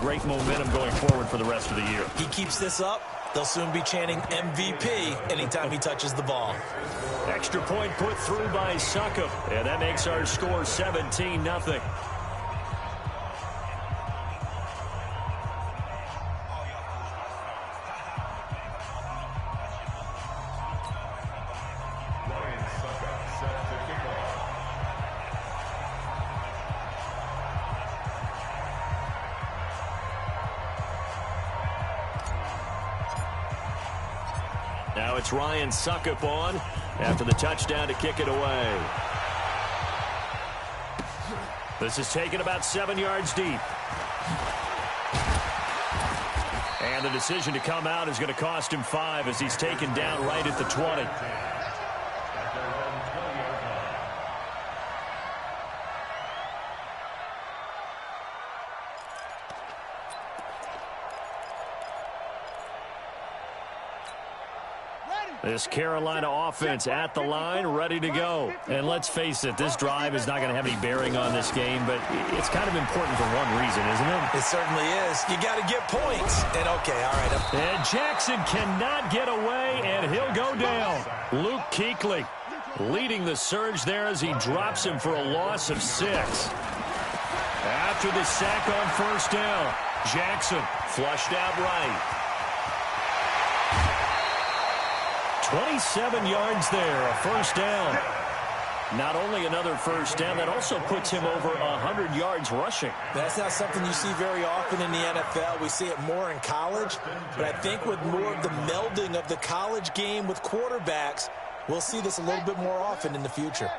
great momentum going forward for the rest of the year. He keeps this up, they'll soon be chanting MVP anytime he touches the ball. Extra point put through by Succop, and that makes our score 17-0. Now it's Ryan Succop on after the touchdown to kick it away. This is taken about 7 yards deep. And the decision to come out is going to cost him 5 as he's taken down right at the 20. This Carolina offense at the line, ready to go. And let's face it, this drive is not going to have any bearing on this game, but it's kind of important for one reason, isn't it? It certainly is. You got to get points. And okay, all right. And Jackson cannot get away, and he'll go down. Luke Kuechly leading the surge there as he drops him for a loss of 6. After the sack on first down, Jackson flushed out right. 27 yards there, a first down. Not only another first down, that also puts him over 100 yards rushing. That's not something you see very often in the NFL. We see it more in college. But I think with more of the melding of the college game with quarterbacks, we'll see this a little bit more often in the future.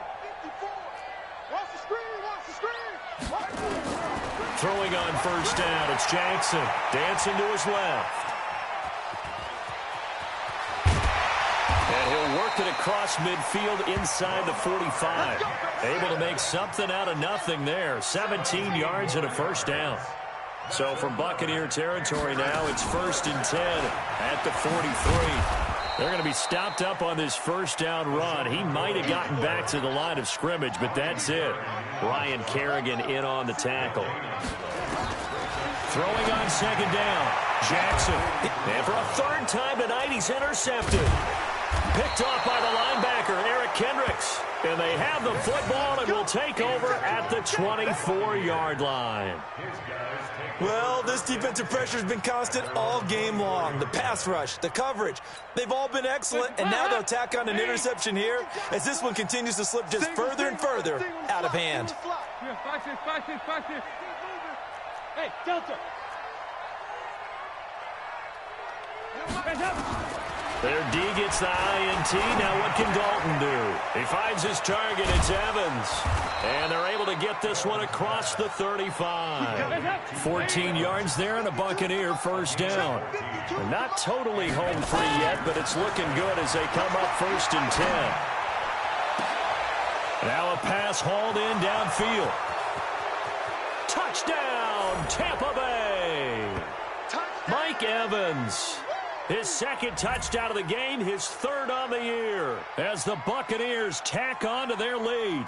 Throwing on first down, it's Jackson. Dancing to his left. And he'll work it across midfield inside the 45. Able to make something out of nothing there. 17 yards and a first down. So from Buccaneer territory now, it's 1st and 10 at the 43. They're going to be stopped up on this first down run. He might have gotten back to the line of scrimmage, but that's it. Ryan Kerrigan in on the tackle. Throwing on second down, Jackson. And for a third time tonight, he's intercepted. Picked off by the linebacker, Eric Kendricks. And they have the football and will take over at the 24-yard line. Well, this defensive pressure has been constant all game long. The pass rush, the coverage, they've all been excellent, and now they'll tack on an interception here as this one continues to slip just further and further out of hand. Hey, Delta. Their D gets the INT. Now what can Dalton do? He finds his target. It's Evans. And they're able to get this one across the 35. 14 yards there and a Buccaneer first down. They're not totally home free yet, but it's looking good as they come up 1st and 10. Now a pass hauled in downfield. Touchdown, Tampa Bay. Mike Evans. His second touchdown of the game, his 3rd on the year, as the Buccaneers tack on to their lead.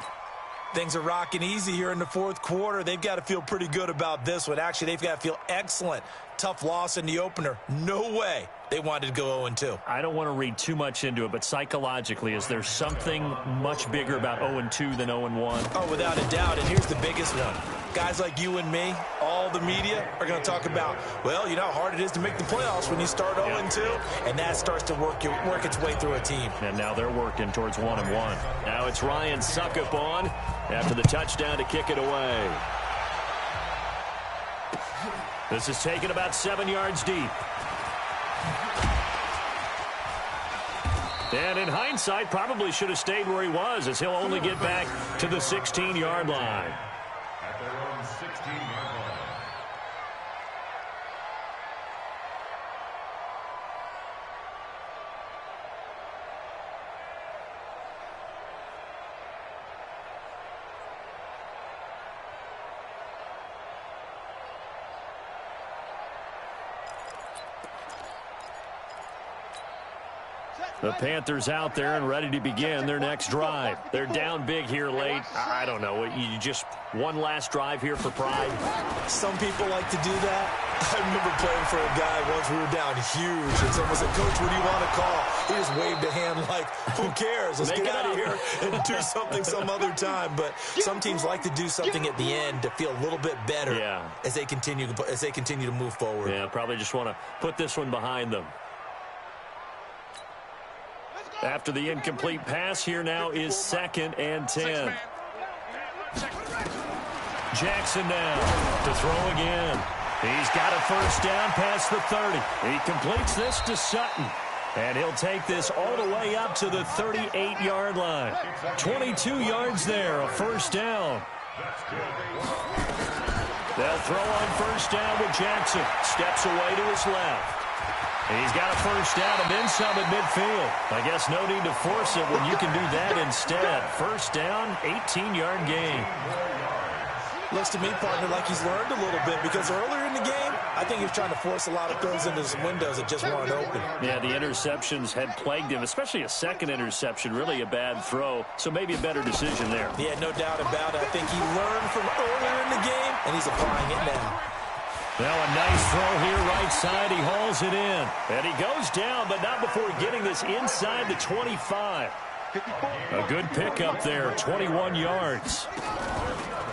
Things are rocking easy here in the 4th quarter. They've got to feel pretty good about this one. Actually, they've got to feel excellent. Tough loss in the opener. No way they wanted to go 0-2. I don't want to read too much into it, but psychologically, is there something much bigger about 0-2 than 0-1? Oh, without a doubt, and here's the biggest one. Guys like you and me, all the media, are going to talk about, well, you know how hard it is to make the playoffs when you start 0-2, and that starts to work its way through a team. And now they're working towards 1-1. Now it's Ryan Succop on after the touchdown to kick it away. This is taken about 7 yards deep. And in hindsight, probably should have stayed where he was, as he'll only get back to the 16-yard line. At their own 16-yard line. The Panthers out there and ready to begin their next drive. They're down big here late. I don't know. You just one last drive here for pride? Some people like to do that. I remember playing for a guy once. We were down huge, and someone said, "Coach, what do you want to call?" He just waved a hand like, "Who cares? Let's get out of here and do something some other time." But some teams like to do something at the end to feel a little bit better as they continue to move forward. Yeah, probably just want to put this one behind them. After the incomplete pass, here now is 2nd and 10. Jackson now to throw again. He's got a first down past the 30. He completes this to Sutton. And he'll take this all the way up to the 38-yard line. 22 yards there, a first down. They'll throw on first down with Jackson. Steps away to his left. He's got a first down and then some at midfield. I guess no need to force it when you can do that instead. First down, 18-yard gain. Looks to me, partner, like he's learned a little bit, because earlier in the game, I think he was trying to force a lot of throws into some windows that just weren't open. Yeah, the interceptions had plagued him, especially a second interception, really a bad throw, so maybe a better decision there. Yeah, no doubt about it. I think he learned from earlier in the game, and he's applying it now. Now a nice throw here, right side. He hauls it in. And he goes down, but not before getting this inside the 25. A good pickup there, 21 yards.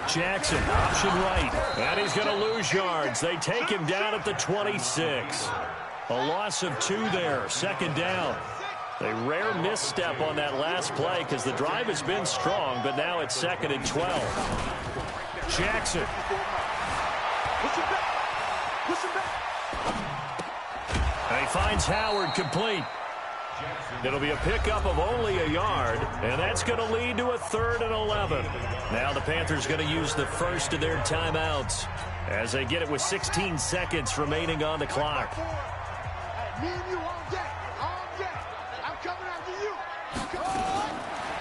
Jackson, option right. And he's going to lose yards. They take him down at the 26. A loss of 2 there, 2nd down. A rare misstep on that last play because the drive has been strong, but now it's 2nd and 12. Jackson. And he finds Howard complete. It'll be a pickup of only a yard, and that's going to lead to a 3rd and 11. Now the Panthers going to use the first of their timeouts as they get it with 16 seconds remaining on the clock.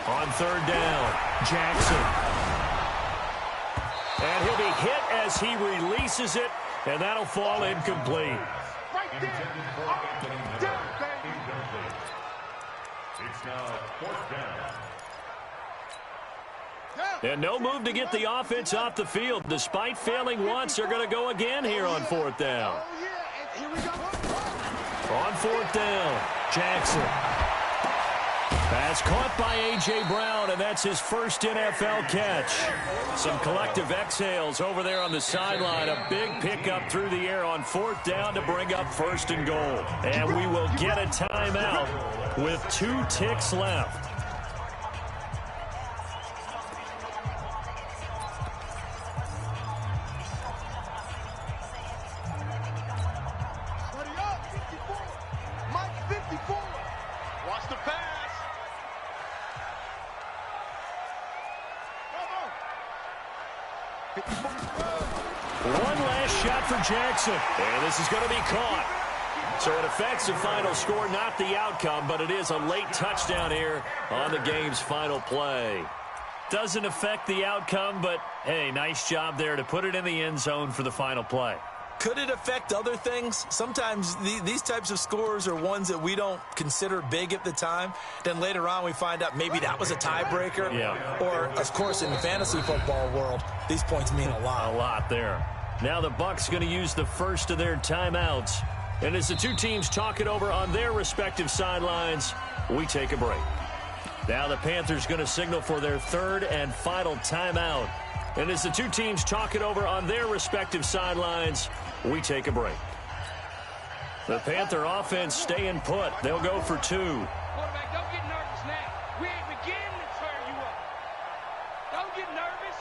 On 3rd down, Jackson. And he'll be hit as he releases it, and that'll fall incomplete. It's now 4th down. And no move to get the offense off the field. Despite failing once, they're going to go again here on 4th down. On 4th down, Jackson. Pass caught by A.J. Brown, and that's his first NFL catch. Some collective exhales over there on the sideline. A big pickup through the air on 4th down to bring up 1st and goal. And we will get a timeout with 2 ticks left. One last shot for Jackson, and this is going to be caught. So it affects the final score, not the outcome, but it is a late touchdown here on the game's final play. Doesn't affect the outcome, but hey, nice job there to put it in the end zone for the final play. Could it affect other things? Sometimes these types of scores are ones that we don't consider big at the time. Then later on we find out maybe that was a tiebreaker. Yeah. Or, of course, in the fantasy football world, these points mean a lot. A lot there. Now the Bucs going to use the first of their timeouts. And as the two teams talk it over on their respective sidelines, we take a break. Now the Panthers going to signal for their 3rd and final timeout. And as the two teams talk it over on their respective sidelines, we take a break. The Panther offense staying put. They'll go for 2. Quarterback, don't get nervous now. We ain't beginning to turn you up. Don't get nervous.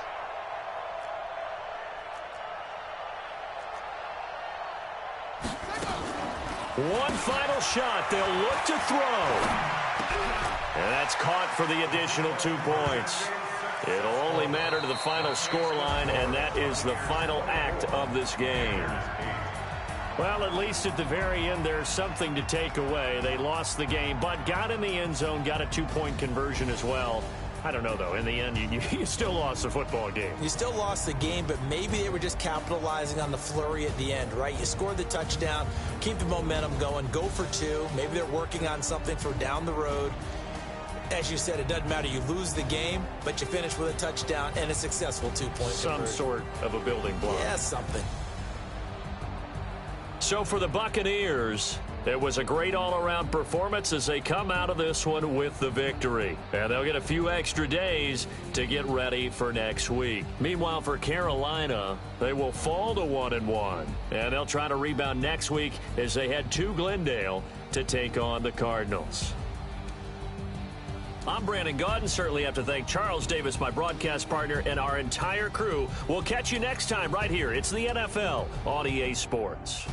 One final shot. They'll look to throw. And that's caught for the additional 2 points. It'll only matter to the final scoreline, and that is the final act of this game. Well, at least at the very end, there's something to take away. They lost the game, but got in the end zone, got a 2-point conversion as well. I don't know, though. In the end, you still lost the football game. You still lost the game, but maybe they were just capitalizing on the flurry at the end, right? You scored the touchdown, keep the momentum going, go for 2. Maybe they're working on something for down the road. As you said, it doesn't matter. You lose the game, but you finish with a touchdown and a successful 2-point conversion. Some sort of a building block. Yeah, something. So for the Buccaneers, it was a great all-around performance as they come out of this one with the victory. And they'll get a few extra days to get ready for next week. Meanwhile, for Carolina, they will fall to 1-1. And they'll try to rebound next week as they head to Glendale to take on the Cardinals. I'm Brandon Gaudin. Certainly have to thank Charles Davis, my broadcast partner, and our entire crew. We'll catch you next time right here. It's the NFL on EA Sports.